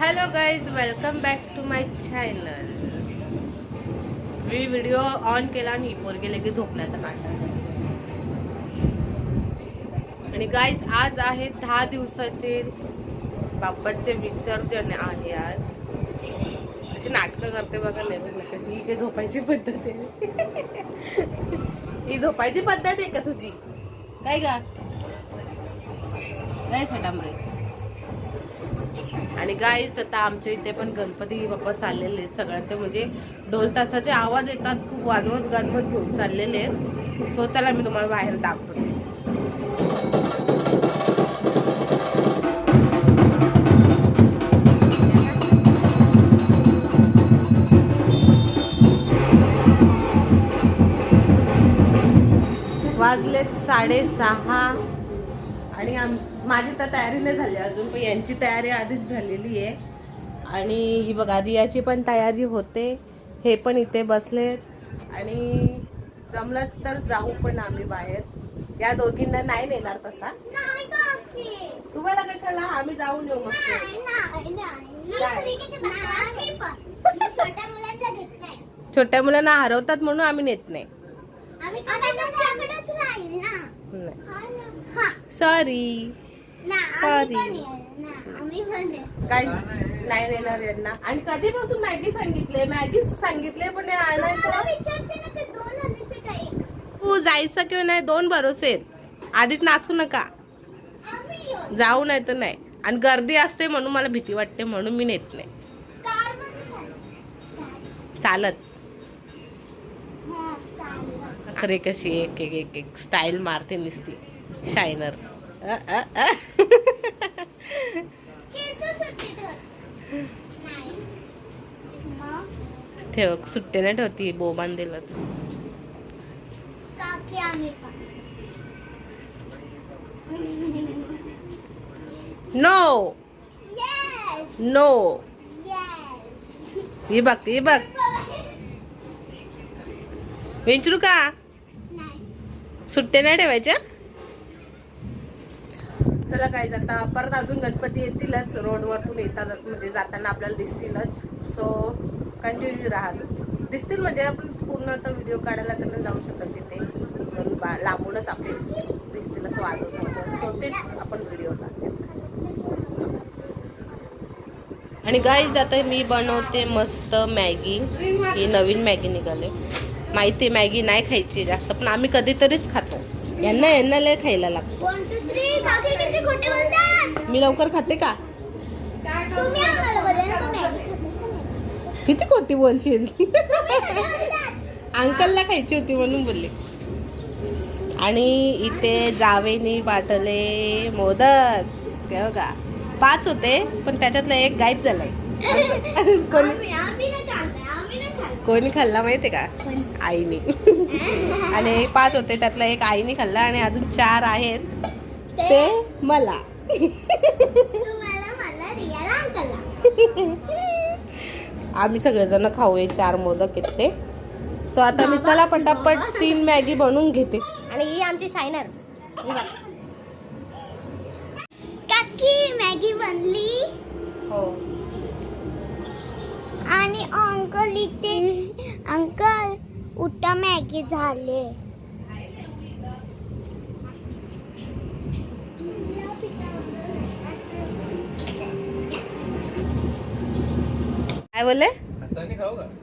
Hello guys, welcome back to my channel. मी video on केला आणि ही पोरगी लगेच झोपण्याचा नाटक. आणि गाईज, आज आहे 10 दिवसाचे बाप्पाचे विसर्जन आहे. आज अशी नाटकं करते बघा, नाही कशी. ही काही झोपायची पद्धत आहे. ही झोपायची पद्धत आहे का तुझी? काय गा काय सटामरे. आणि गाईच, आता आमच्या इथे पण गणपती बाप्पा चाललेले आहेत. सगळ्यांचे म्हणजे ढोल तासाचे आवाज येतात, खूप वाजवत गाजवत घेऊन चाललेले आहेत. स्वतःला मी तुम्हाला बाहेर दाखवते. वाजलेत 6:30 आणि माझी तर तयारी नाही झाली अजून, पण यांची तयारी आधीच झालेली आहे. आणि ही बघा, रियाची पण तयारी होते. हे पण इथे बसलेत आणि जमलं तर जाऊ पण आम्ही बाहेर. या दोघींना नाही नेणार तसा. तुम्हाला कशाला? आम्ही जाऊन येऊ मस्त. छोट्या मुलांना हरवतात म्हणून आम्ही नेत नाही. सॉरी काय नाही नेणार यांना. आणि कधीपासून मॅगी सांगितले पण तू जायचं किंवा नाही, 2 भरोसे आहेत. आधीच नाचू नका, जाऊ नाही तर नाही. आणि गर्दी असते म्हणून मला भीती वाटते, म्हणून मी नेत नाही. चालत खरे कशी एक एक एक एक स्टाईल मारते नुसती शायनर. ठेव, सुट्टे नाही ठेवती, बोबान दिलंच. नो नो, ही बघ ही बघ. विचारू का? सुट्टे नाही ठेवायच्या. चला काय, आता परत अजून गणपती येतीलच, रोडवरतून येतात म्हणजे जाताना आपल्याला दिसतीलच. सो कंटिन्यू राहत दिसतील, म्हणजे आपण पूर्ण आता व्हिडिओ काढायला तर नाही जाऊ शकत तिथे, म्हणून लांबूनच आपले दिसतील असं वाजवत. सो तेच आपण व्हिडिओ काढतो. आणि गाईज, आता मी बनवते मस्त मॅगी. ही नवीन मॅगी निघाले. माहिती मॅगी नाही खायची जास्त, पण आम्ही कधीतरीच खातो. यांना लय खायला लागतो. मी लवकर खाते का? किती खोटी बोलशील. अंकलला खायची होती म्हणून बोलले. आणि इथे जावेनी वाटले मोदक. बघा, 5 होते पण त्याच्यातलं एक गायब झालाय. कोणी खाल्ला माहितीये का? आईने. आणि 5 होते त्यातला एक आईने खाल्ला आणि अजून 4 आहेत ते मला. आम्ही सगळेजण खाऊ. 4 मोदक आहेत ते. सो आता मी चला पटापट 3 मॅगी बनवून घेते. आणि ही आमची सायनर. काकी मॅगी बनली. हो. आणि अंकल इथे, अंकल उठा मॅगी झाले. काय बोलले?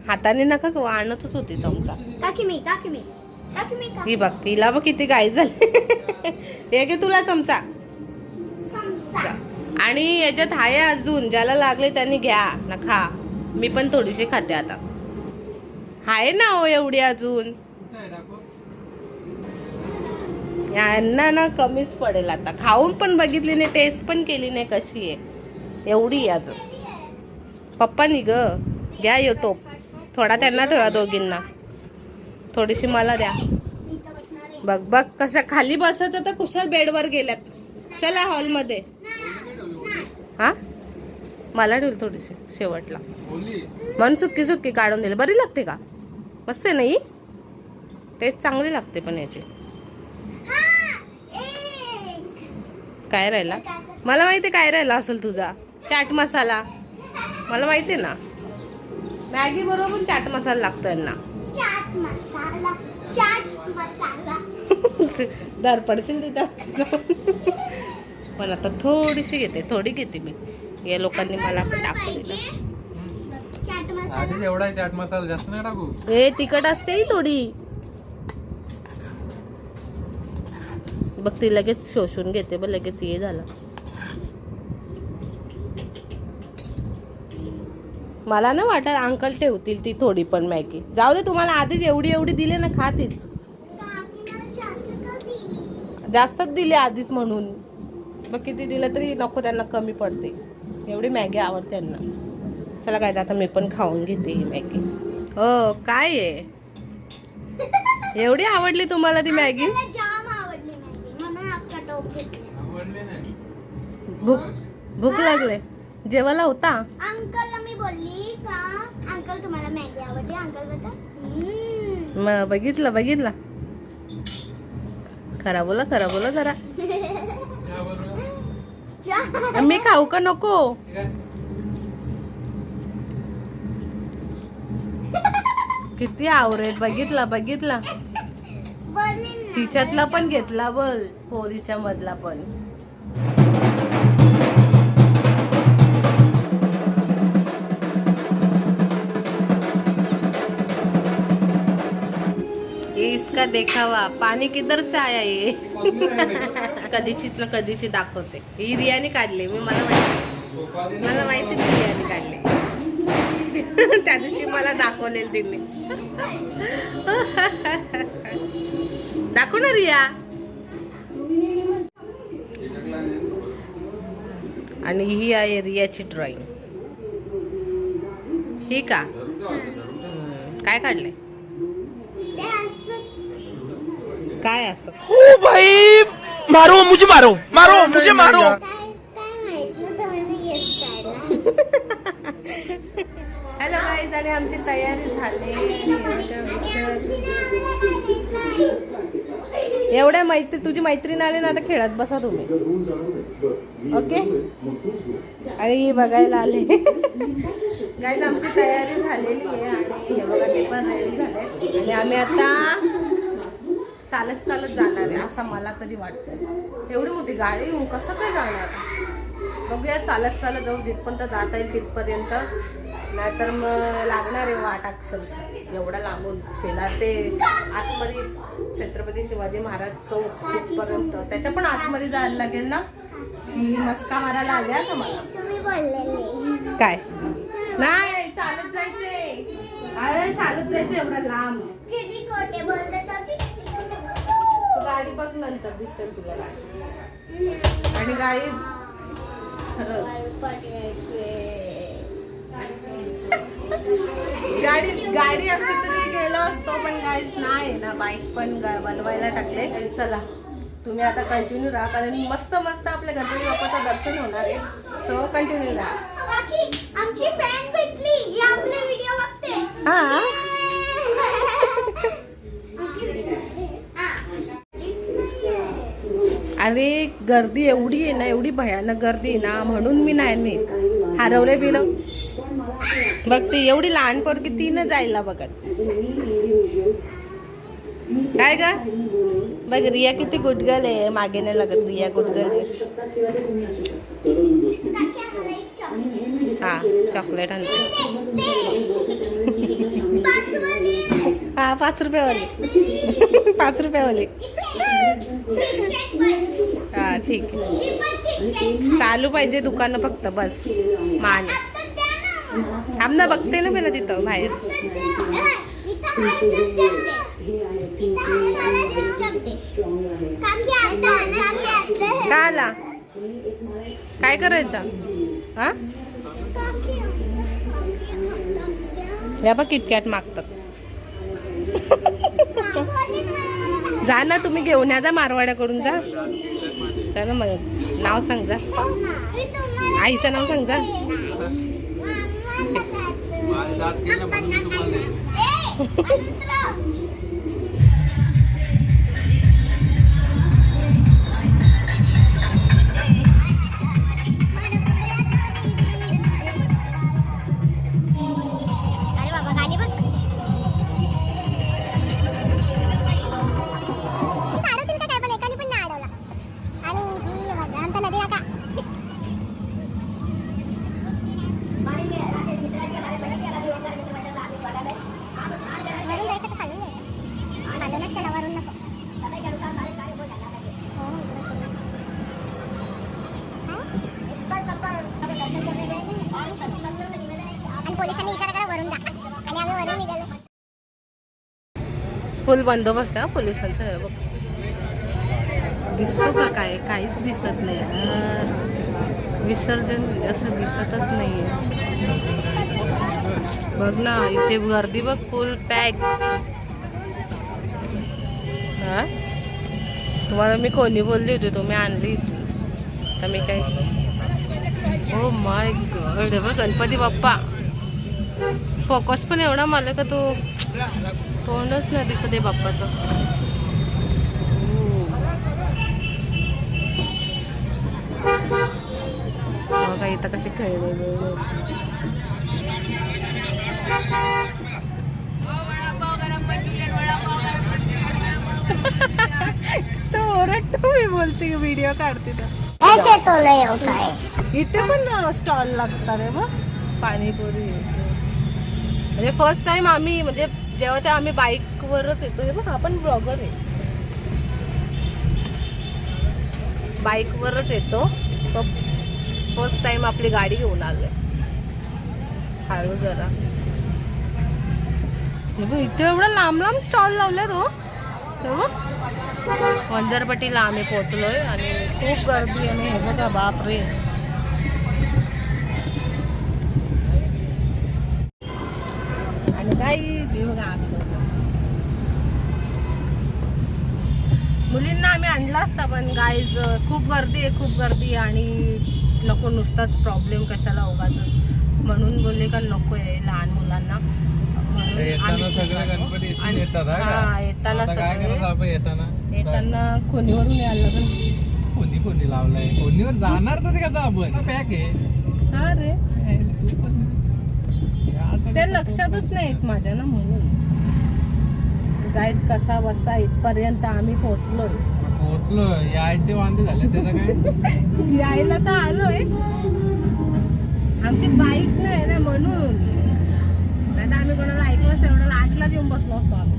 हाताने नका खाऊ, आणतच होती चमचा. काकी मी ही बघ, तिला बघ किती गाय झाली. हे घे तुला चमचा. आणि याच्यात आहे अजून, ज्याला लागले त्यांनी घ्या ना, खा. मी पण थोडीशी खाते आता. आहे ना हो एवढी अजून. यांना ना कमीच पडेल आता. खाऊन पण बघितली नाही, टेस्ट पण केली नाही कशी आहे. एवढी अजून. पप्पानी ग घ्या यो टोप. थोडा त्यांना ठेवा दोघींना, थोडीशी मला द्या. बघ बघ कशा खाली बसत तर कुशल बेडवर गेल्यात. चला हॉलमध्ये. हा, मला ठेवली थोडीशी शेवटला. मन सुक्की काढून दिली. बरी लागते का? मस्त आहे नाही? टेस्ट चांगली लागते पण याची. काय राहिला? मला माहिती काय राहिला असेल तुझा. चाट मसाला. मला माहिती आहे ना. मॅगी बरोबर चाट मसाला लागतो यांना. चाट मसाला, चाट मसाला. दर पडशील तिथं. पण आता थोडीशी घेते, थोडी घेते मी. या लोकांनी मला पण टाकू दिलं. चाट मसाला. आधीच एवढा आहे चाट मसाला, जास्त नाही टाकू. हे तिखट असते ही थोडी. बघ ती लगेच शोषून घेते, बघ लगेच हे झालं. मला ना वाटत अंकल ठेवतील ती थोडी पण मॅगी. जाऊ दे, तुम्हाला आधीच एवढी एवढी दिली ना, खातीच. जास्तच दिली आधीच म्हणून. बघ किती दिलं तरी नको, त्यांना कमी पडते. एवढी मॅगी आवडते त्यांना. चला काय, आता मी पण खाऊन घेते ही मॅगी. हो काय आहे, एवढी आवडली तुम्हाला ती मॅगी? जाम आवडली मॅगी म्हणून अख्खा टोप घेतला. आवडले नाही. भूक लागले, जेवायला होता. अंकलला मी बोलली का अंकल तुम्हाला मॅगी आवडते? अंकल बोलता मग बघितलं. खरा बोला जरा. चहा बरोबर. मी खाऊ का नको? ठीक आहे. किती आवरेल, बघितला. बोलली ना. तिच्यातला पण घेतला बोल, पोरीच्या मधला पण. ये इसका देखावा, पाणी किधर से आया ये. कधीची दाखवते. ही रियाने काढले, मला माहिती नाही रियाने काढले. त्या दिवशी मला दाखवलेल तिने. दाखव ना रिया. आणि ही आहे रियाची ड्रॉइंग. ही का काय काढलंय? काय असं? ओ भाई मारो मुझे मारो मुझे मारो. काय माहित ना तुम्हाला येस काढला. हॅलो गाईज, आणि आमची तयारी झाली. एवढ्या तुझी मैत्रीण आली ना, आता खेळत बसा तुम्ही. ओके. आणि ही बघायला आले. गाईज आमची तयारी झालेली आहे आणि हे बघा ते पण रेडी झाले. आणि आम्ही आता चालत जाणार आहे असं मला तरी वाटतं. एवढी मोठी गाडी येऊन कसं काय जाणार? बघूया, चालत जाऊ जिथपर्यंत जाता येईल तिथपर्यंत. नाहीतर मग लागणार आहे वाट अक्षरशः. एवढा लांबून शेलार ते आतमध्ये छत्रपती शिवाजी महाराज चौक तिथपर्यंत. त्याच्या पण आतमध्ये जायला लागेल ना. ही मस्का मारायला आल्या का मला? तुम्ही बोललेले काय नाही, चालत जायचे. अरे चालत जायचं एवढा लांब. किती खोटे बोलतात की. गाडी बघ नंतर दिसते तुला गाडी. आणि गाडी खरंच गाडी असती तरी गेलो असतो, पण गाईच नाही ना. बाईक पण बनवायला टाकले. चला तुम्ही आता कंटिन्यू राहा, कारण मस्त आपल्या गणपती बाप्पाचं दर्शन होणार आहे. सो कंटिन्यू राहा. आमची फ्रेंड भेटली, ही आपले व्हिडिओ बघते. हा अरे गर्दी एवढी आहे ना, एवढी भयानक गर्दी आहे ना, म्हणून मी नाही हरवले बिलं. बघ ती एवढी लहान पोरगी तीन जायला बघत. काय ग बघ, रिया किती गुडगल आहे. मागे नाही लागत, रिया गुडगल आहे. हा चॉकलेट आणते. हा 5 रुपयावाली. 5 रुपयावाली. हा ठीक. चालू पाहिजे दुकानं फक्त बस. मान थांब ना, बघते ना मी तिथं बाहेर. का आला? काय करायचं? हा या बघ किटकॅट मागतात. जा ना तुम्ही, घेऊन या जा मारवाड्याकडून. जा चला मग, नाव सांग जा. आईचं नाव सांग जा. माझे दात गेले म्हणून मी तुम्हाला दिले. पोलिसांनी इशारा करा वरून जा आणि आम्ही वरून निघालो. फुल बंदोबस्त आहे पोलिसांचा. हे बघ दिसतो का काय? काहीच दिसत नाही यार. विसर्जन असं दिसतच नाहीये. बघ ना इथे गर्दी बघ फुल पॅक. हा तुम्हाला मी कोणी बोलली होती तुम्ही आणली तर मी काय. ओ माय गॉड बघ गणपती बाप्पा. फोकस पण एवढा मला का तो तोंडच नाही दिसत आहे बाप्पाचं. बघा इथं कसे खेळले. तो ओरडतो मी बोलते व्हिडिओ काढते तर. ऐसे तो नाही होता है. इथे पण स्टॉल लागतात रे बघ पाणीपुरी. म्हणजे फर्स्ट टाइम आम्ही म्हणजे जेव्हा ते आम्ही बाईकवरच येतो. हे बघ आपण ब्लॉगर आहे. बाईकवरच येतो. फर्स्ट टाइम आपली गाडी घेऊन आलोय. हळू जरा. हे बघ इथे एवढं लांब लांब स्टॉल लावले तो. हे बघ वंजरपट्टीला आम्ही पोहोचलोय आणि खूप गर्दी आहे. हे बघा बापरे. आणि काही हे बघा मुलींना आम्ही आणला असता पण गाईज खूप गर्दी आहे. खूप गर्दी आणि नको नुसताच प्रॉब्लेम कशाला उगाच म्हणून बोलले का नको आहे लहान मुलांना. येताना सगळे गणपती इथून येतात. हा येताना काय करायचं आपण येताना खोनीवरून यायला लागेल. कोणी लावलाय कोणीवर जाणार तरी कसं आपण पॅक आहे. हा रे तू पण ते लक्षातच नाहीत माझ्या ना म्हणून. गाईज कसा बसा इथपर्यंत आम्ही पोहोचलो. यायचे वांदे झाले त्याचं काय. यायला तर आलोय. आमची बाईक नाही ना म्हणून. नाही तर आम्ही कोणाला ऐकलंच एवढं 8लाच येऊन बसलो असतो आम्ही.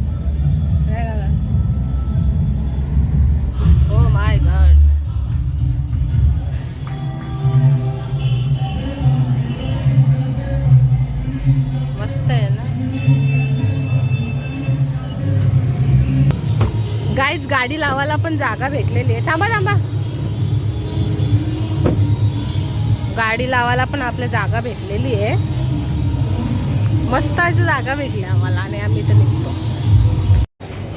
हो माय गॉड. मस्त आहे ना. गाईज गाडी लावायला पण जागा भेटलेली आहे. थांबा गाडी लावायला पण आपल्या जागा भेटलेली आहे. मस्त अशी जागा भेटली आम्हाला आणि आम्ही इथं निघतो.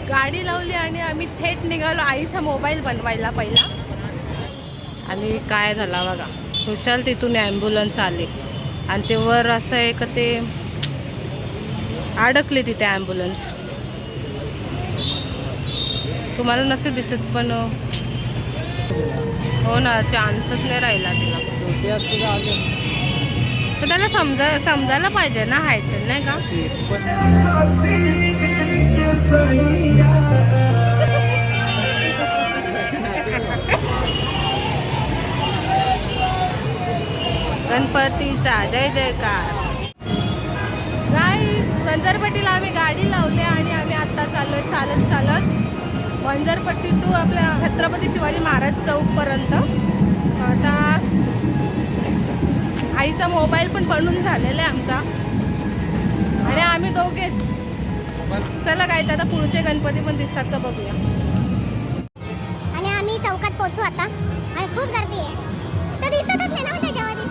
गाडी लावली आणि आम्ही थेट निघालो आईचा मोबाईल बनवायला पहिला. आणि काय झाला बघा खुशाल तिथून ॲम्ब्युलन्स आले आणि ते वर असं आहे का ते अडकले तिथे ॲम्ब्युलन्स. तुम्हाला नसेल दिसत पण हो ना चान्सच नाही राहिला तिला. तर त्याला समजायला पाहिजे ना हायट नाही का. गणपतीचा जय जयकार. गाई वंजरपट्टीला आम्ही गाडी लावली आणि आम्ही आता चाललोय चालत वंजरपट्टी टू आपल्या छत्रपती शिवाजी महाराज चौकपर्यंत. आता आईचा मोबाईल पण बनवून झालेला आहे आमचा आणि आम्ही दोघेच. चला काय आता पुढचे गणपती पण दिसतात का बघूया. आणि आम्ही चौकात पोहोचू आता आणि खूप गर्दी आहे. तर दिसतच नाही ना त्याच्यामध्ये.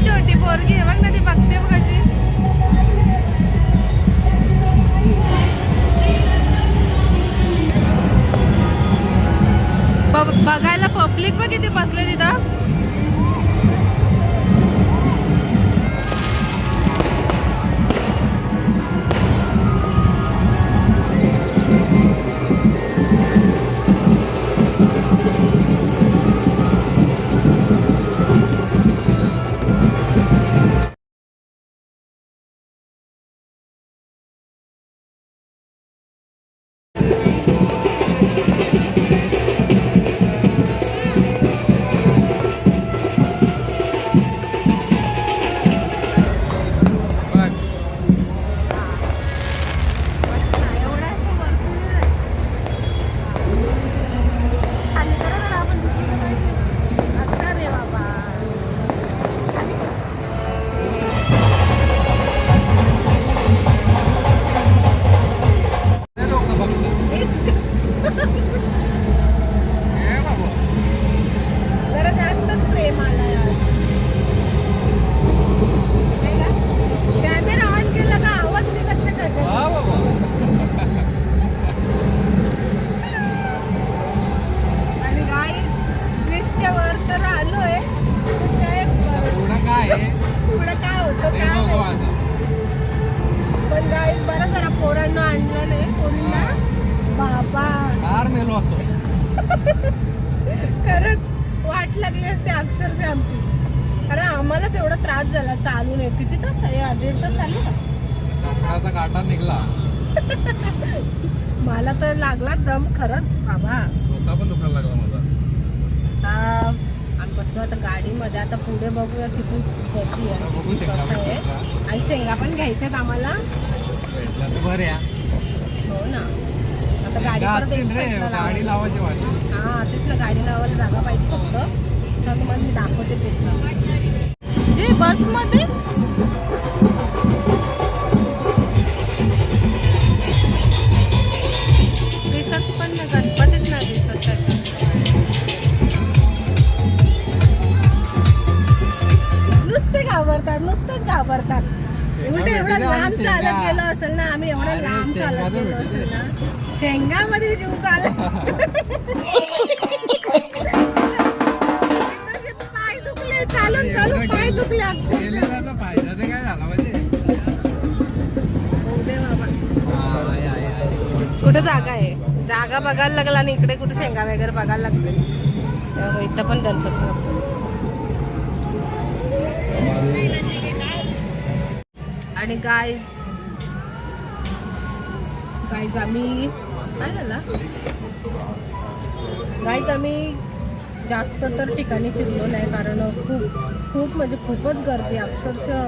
छोटी पोरगी आहे बघ ना ती बघते मेलो असतो. खरंच वाट लागली असते अक्षरशः आमची. कारण आम्हाला तेवढा त्रास झाला चालू नाही. किती तास 1.5 तास चालू का? काटाचा काटा निघला. मला तर लागला दम खरंच बाबा. डोका पण दुखायला लागला माझा. आता आम्ही बसलो आता गाडीमध्ये. आता पुढे बघूया किती गर्दी आहे, बघू किती शेंगा कसं आहे. भेटला. आणि शेंगा पण घ्यायच्यात आम्हाला. भेटला तर बरं या. हो ना. आता गाडी शेंगा परत असतील एक रे, साईडला गाडी लावायची. लावायची वाटते. हा तेच ना, गाडी लावायला जागा पाहिजे फक्त. तर तुम्हाला मी दाखवते पुढचं. हे बसमध्ये दिसत पण नाही, गणपतीच नाही दिसत त्याच्यात. नुसते घाबरतात, नुसतेच घाबरतात. उलट एवढं लांब चालत गेलो असेल ना आम्ही, एवढं अरे, लांब चालत शेंगा तर गेलो भेटू असेल दे. ना, शेंगामध्ये जीव चालला. पाय दुखले, चालून चालून पाय दुखले अक्षरशः. गेलेला तर फायदा तर काय झाला पाहिजे. होऊ दे बाबा. आहे, आहे, आहे. कुठे जागा आहे, जागा बघायला लागला आणि इकडे कुठे शेंगा वगैरे बघायला लागते. तेव्हा इथं पण गणपती बाप्पा. आणि गाईज आम्ही काय झालं, गाईज आम्ही जास्त तर ठिकाणी फिरलो नाही. कारण खूप म्हणजे खूपच गर्दी. अक्षरशः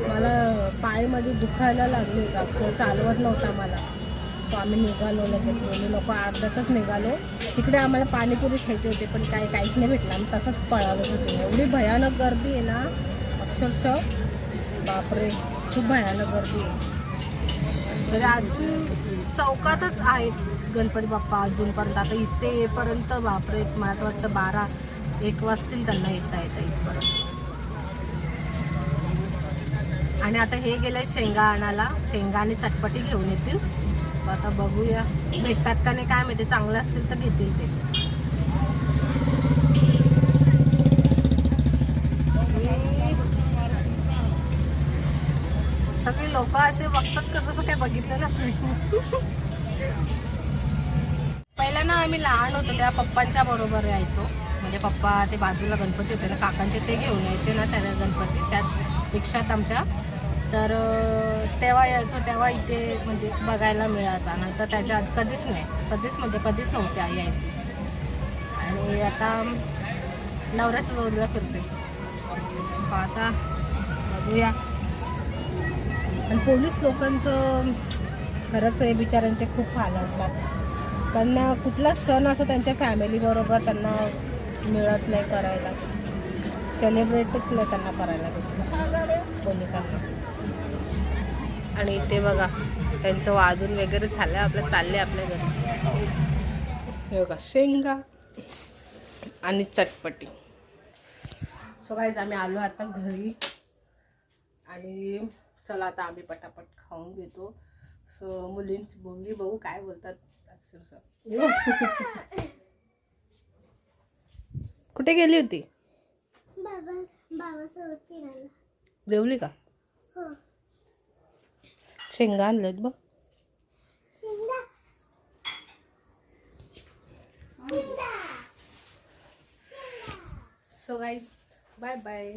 मला पाय मध्ये दुखायला लागले होते. अक्षर चालवत नव्हता मला. सो आम्ही निघालो लगेच. म्हणजे नको अर्ध्यातच निघालो. तिकडे आम्हाला पाणीपुरी खायची होती पण काहीच नाही भेटलं. आम्ही तसंच पळालो होतो. एवढी भयानक गर्दी आहे ना अक्षरशः, बापरे खूप भयानक गर्दी आहे. म्हणजे अजून चौकातच आहेत गणपती बाप्पा अजूनपर्यंत. आता इथे येईपर्यंत बापरे मला तर वाटतं 12-1 वाजतील त्यांना येता इथपर्यंत. आणि आता हे गेले शेंगा आणायला. शेंगा आणि चटपटी घेऊन येतील. आता बघूया भेटतात का नाही काय माहिती. चांगलं असतील तर घेतील ते. सगळी लोक असे बघतात कसं काही बघितलेलंच नाही. पहिला ना आम्ही लहान होतो तेव्हा पप्पांच्या बरोबर यायचो. म्हणजे पप्पा ते बाजूला गणपती होते ना काकांचे, ते घेऊन यायचे ना त्या गणपती त्यात रिक्षात आमच्या. तर तेव्हा यायचो. तेव्हा इथे म्हणजे बघायला मिळायचा. नंतर त्याच्या आत कधीच नव्हते आई यायची. आणि आता नवऱ्याच्या जोडीला फिरते. आता बघूया. आणि पोलीस लोकांचं खरंच हे बिचाऱ्यांचे खूप हाल असतात. त्यांना कुठला सण असं त्यांच्या फॅमिली बरोबर त्यांना मिळत नाही करायला. सेलिब्रेटच नाही त्यांना करायला भेटलं पोलिसांना. आणि इथे बघा त्यांचं वाजून वगैरे झालं. आपलं चालले आपल्या घरी. हे बघा शेंगा आणि चटपटी. सो गाईज आम्ही आलो आता घरी. आणि चला आता आम्ही पटापट खाऊन घेतो. सो मुलींची बोलली बघू काय बोलतात अक्षरशः. कुठे गेली होती? बाबासोबत फिरायला. जेवली का? हो. शेंगा आणलेत बघ. So guys bye bye.